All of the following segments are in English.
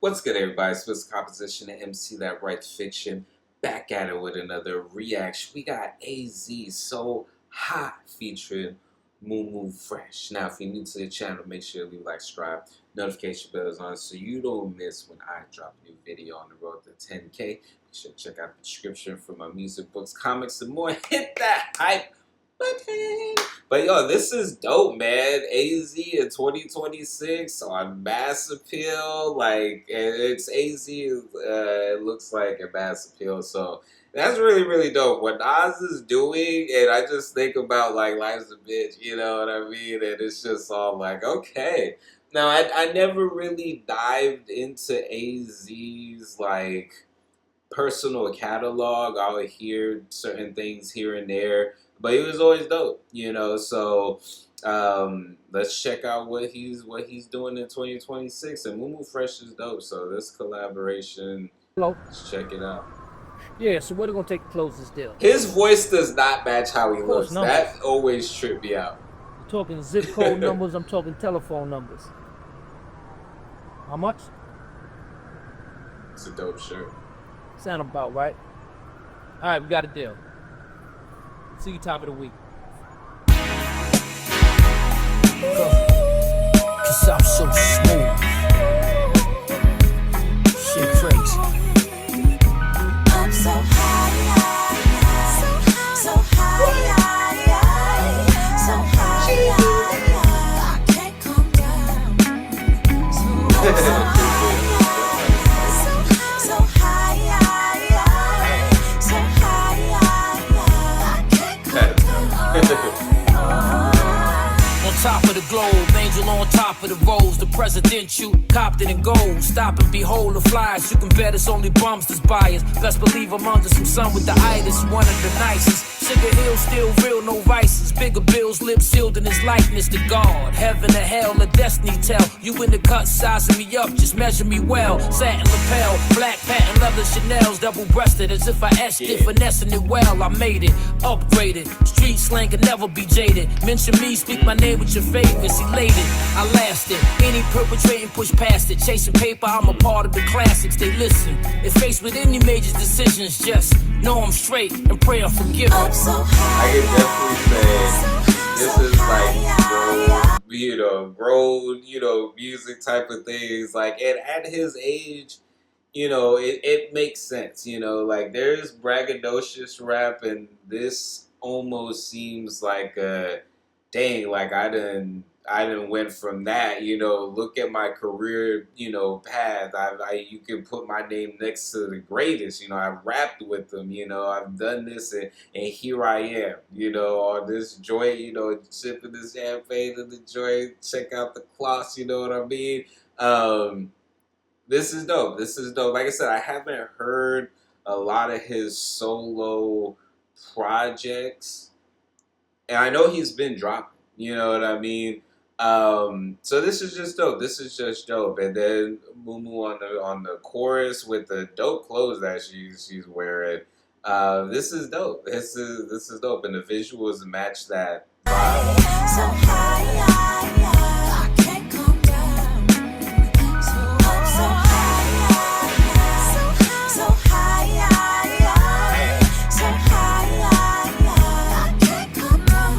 What's good, everybody? It's Mr. Composition and MC That Writes Fiction. Back at it with another reaction. We got AZ So Hot featuring Mumu Fresh. Now, if you're new to the channel, make sure you leave a like, subscribe, notification bell is on so you don't miss when I drop a new video on the road to 10K. Be sure to check out the description for my music, books, comics, and more. Hit that hype button. But yo, this is dope, man. AZ in 2026 on Mass Appeal. Like, it's AZ, it looks like a Mass Appeal. So that's really, really dope. What Nas is doing, and I just think about like Life's a Bitch, you know what I mean? And it's just all like, okay. Now, I never really dived into AZ's like personal catalog. I would hear certain things here and there, but he was always dope, you know. So let's check out what he's doing in 2026. And Mumu Fresh is dope. So this collaboration, let's check it out. Yeah, so what are gonna take to close this deal? His voice does not match how he looks. Numbers. That always tripped me out. I'm talking zip code numbers. I'm talking telephone numbers. How much? It's a dope shirt. Sound about right. All right, we got a deal. See you top of the week. Cause I'm so smooth. Shit crazy. I'm so high, so high, so high, I can't come down. So Top of the globe, angel on top of the rose. The presidential copped it in gold. Stop and behold the flies. You can bet it's only bums that's biased. Best believe I'm under some sun with the itis. One of the nicest. Sugar Hill still real, no vices. Bigger bills, lips sealed in his likeness to God. Heaven or hell, a destiny tell. You in the cut, sizing me up, just measure me well. Satin lapel, black patent leather Chanel's, double-breasted as if I etched it, finessing it well. I made it, upgraded. Street slang can never be jaded. Mention me, speak my name with your favorites. Elated, I lasted. Any perpetrating, push past it. Chasing paper, I'm a part of the classics. They listen. If faced with any major decisions, just know I'm straight and pray I'm forgiven. I can definitely say this is like grown, music type of things. Like, and at his age, it makes sense. Like there's braggadocious rap, and this almost seems like a dang. Like I done went from that, look at my career, path. You can put my name next to the greatest, I've rapped with them, I've done this and here I am, on this joint, sipping this champagne in the joint, check out the cloths, you know what I mean? This is dope. This is dope. Like I said, I haven't heard a lot of his solo projects, and I know he's been dropping, you know what I mean? So this is just dope. This is just dope. And then Mumu on the chorus with the dope clothes that she's wearing. This is dope. This is dope. And the visuals match that vibe. so high, I can't come down. So high, so high, so high, I can't come down.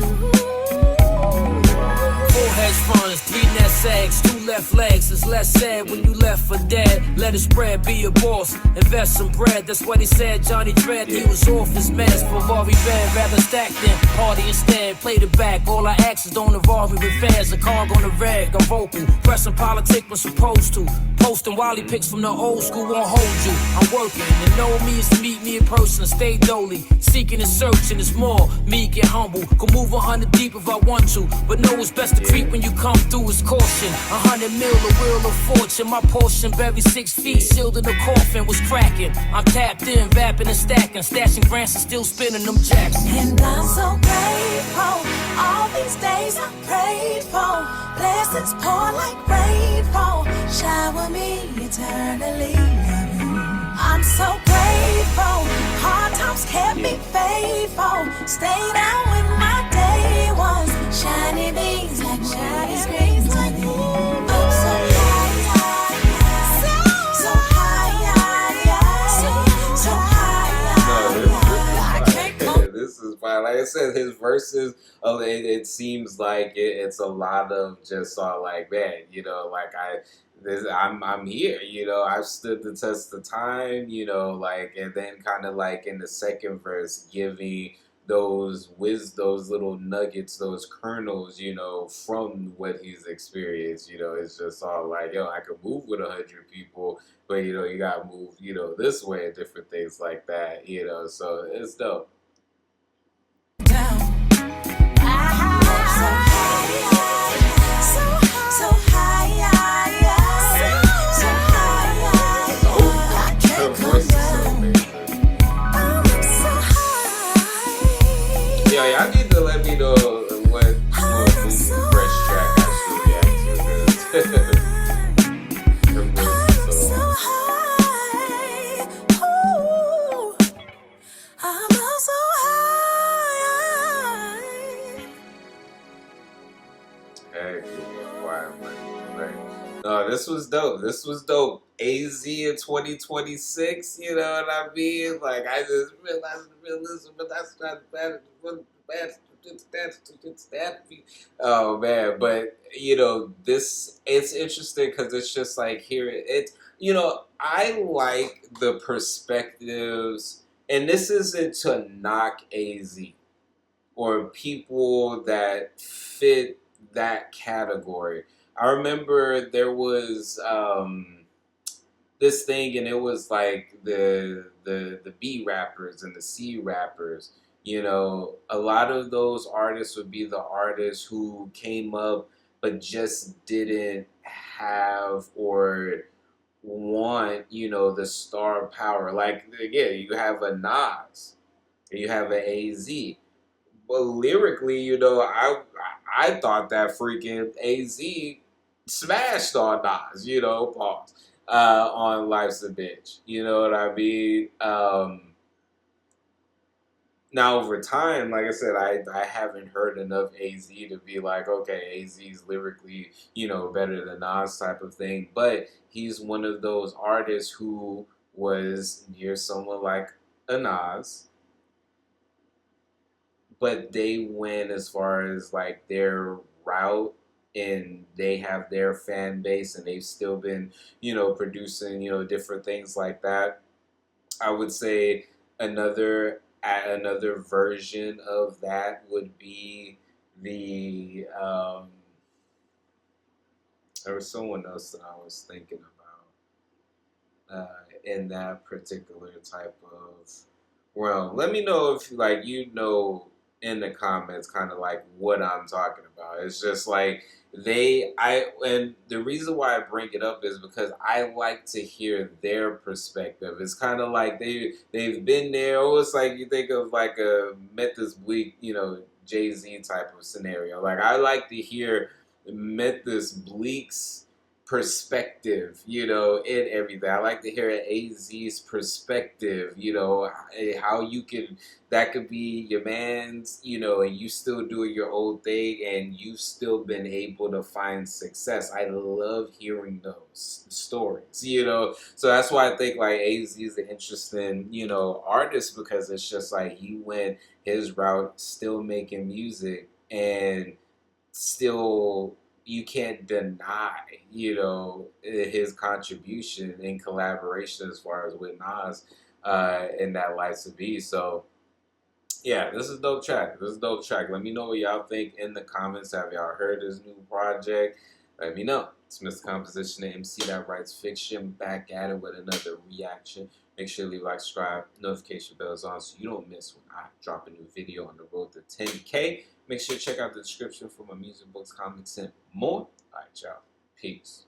4 hedge funds, 3 net sags, 2 left legs. It's less sad when you left for dead. Let it spread, be a boss, invest some bread. That's what he said. Johnny Dredd, he was off his meds. Ferrari bed, rather stacked than party instead. Played it back. All I ask is don't involve me with fans. A car on the rag, I'm vocal. Pressing politic when supposed to. Posting Wally pics from the old school won't hold you. I'm working, and know me is to meet me in person. Stay dolly, seeking and searching. It's more meek and humble. Could move 100 deep if I want to, but know it's best to creep when you come through. Is caution. 100 mil, a wheel of fortune. My portion buried 6 feet, sealed in the coffin. Was cracking. I'm tapped in, vapping and stacking, stashing grants and still spinning them jacks. And I'm so grateful. All these days I prayed for. Blessings pour like rainfall. Shower me eternally. I'm so grateful. Hard times kept me faithful. Stayed out when my day was. Shiny beams like shiny screens like I'm so high, so like I said, his verses, it seems like it's a lot of just all like, man, like I'm here, I've stood the test of time, like, and then kind of like in the second verse, giving those little nuggets, those kernels, from what he's experienced. It's just all like, yo, I could move with 100 people, but you gotta move, this way and different things like that, so it's dope. Her voice is so amazing. Yeah, y'all need to let me know what Mumu Fresh track I should react to this. Her voice is so hey, quiet, right? No, this was dope. This was dope. AZ in 2026, you know what I mean? Like, I just realized the realism, but that's not bad. Oh man, but it's interesting because it's just like here I like the perspectives, and this isn't to knock AZ or people that fit that category. I remember there was this thing, and it was like the B rappers and the C rappers. A lot of those artists would be the artists who came up but just didn't have or want, the star power. Like, again, you have a Nas, you have an AZ. But lyrically, I thought that freaking AZ smashed on Nas, pause, on Life's a Bitch. You know what I mean? Now over time, like I said, I haven't heard enough AZ to be like, okay, AZ's lyrically, better than Nas type of thing. But he's one of those artists who was near someone like a Nas, but they went as far as like their route, and they have their fan base, and they've still been, producing, different things like that. I would say another version of that would be the there was someone else that I was thinking about in that particular type of. Well, let me know if in the comments kind of like what I'm talking about. It's just like and the reason why I bring it up is because I like to hear their perspective. It's kind of like they've been there. Almost like you think of like a Memphis Bleak, Jay-Z type of scenario. Like, I like to hear Memphis Bleak's perspective, in everything. I like to hear AZ's perspective, how that could be your man's, and you still doing your own thing, and you've still been able to find success. I love hearing those stories, So that's why I think like AZ is an interesting, artist, because it's just like he went his route, still making music, and still you can't deny, his contribution in collaboration as far as with Nas in that Life to Be. So yeah, this is a dope track. Let me know what y'all think in the comments. Have y'all heard this new project? Let me know. It's Mr. Composition and MC that writes fiction, back at it with another reaction. Make sure to leave a like, subscribe, notification bells on so you don't miss when I drop a new video on the road to 10K. Make sure to check out the description for my music, books, comics, and more. All right, y'all. Peace.